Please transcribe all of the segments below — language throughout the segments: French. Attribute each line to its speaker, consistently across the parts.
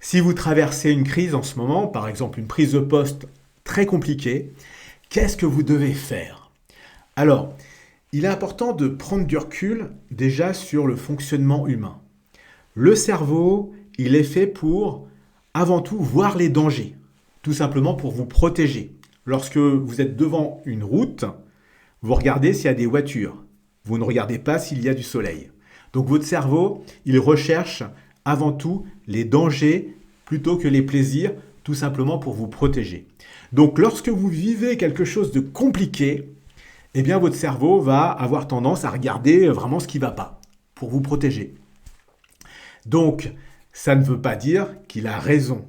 Speaker 1: Si vous traversez une crise en ce moment, par exemple une prise de poste très compliquée, qu'est-ce que vous devez faire? Alors, il est important de prendre du recul déjà sur le fonctionnement humain. Le cerveau, il est fait pour, avant tout, voir les dangers, tout simplement pour vous protéger. Lorsque vous êtes devant une route, vous regardez s'il y a des voitures. Vous ne regardez pas s'il y a du soleil. Donc votre cerveau, il recherche avant tout les dangers plutôt que les plaisirs, tout simplement pour vous protéger. Donc lorsque vous vivez quelque chose de compliqué, eh bien votre cerveau va avoir tendance à regarder vraiment ce qui ne va pas pour vous protéger. Donc ça ne veut pas dire qu'il a raison.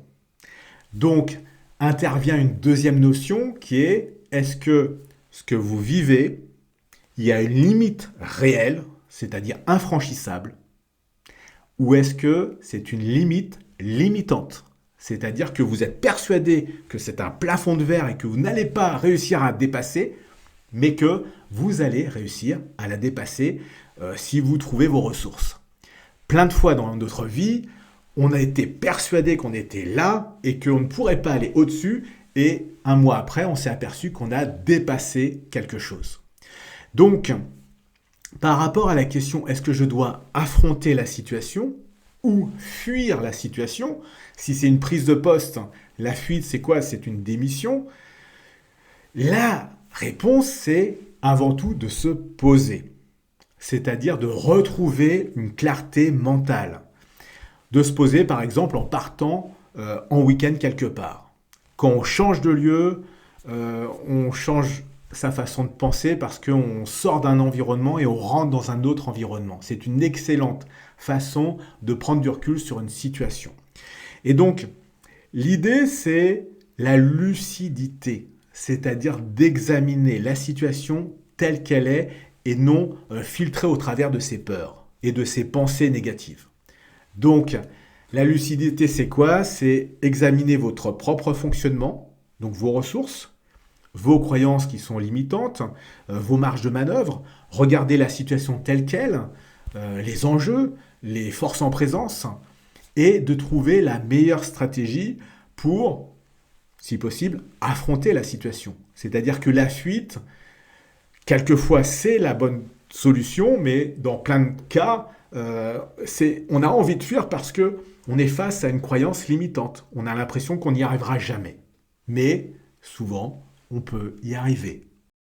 Speaker 1: Donc intervient une deuxième notion qui est est-ce que ce que vous vivez, il y a une limite réelle, c'est-à-dire infranchissable, ou est-ce que c'est une limite limitante, c'est-à-dire que vous êtes persuadé que c'est un plafond de verre et que vous n'allez pas réussir à dépasser, mais que vous allez réussir à la dépasser si vous trouvez vos ressources. Plein de fois dans notre vie, on a été persuadé qu'on était là et qu'on ne pourrait pas aller au-dessus, et un mois après, on s'est aperçu qu'on a dépassé quelque chose. Donc, par rapport à la question est-ce que je dois affronter la situation ou fuir la situation, si c'est une prise de poste, la fuite c'est quoi? C'est une démission. La réponse c'est avant tout de se poser, c'est-à-dire de retrouver une clarté mentale. De se poser par exemple en partant en week-end quelque part. Quand on change de lieu, on change sa façon de penser parce qu'on sort d'un environnement et on rentre dans un autre environnement. C'est une excellente façon de prendre du recul sur une situation. Et donc, l'idée, c'est la lucidité, c'est-à-dire d'examiner la situation telle qu'elle est et non filtrée au travers de ses peurs et de ses pensées négatives. Donc, la lucidité, c'est quoi? C'est examiner votre propre fonctionnement, donc vos ressources, vos croyances qui sont limitantes, vos marges de manœuvre, regarder la situation telle qu'elle, les enjeux, les forces en présence, et de trouver la meilleure stratégie pour, si possible, affronter la situation. C'est-à-dire que la fuite, quelquefois, c'est la bonne solution, mais dans plein de cas, on a envie de fuir parce que on est face à une croyance limitante. On a l'impression qu'on n'y arrivera jamais. Mais souvent, on peut y arriver.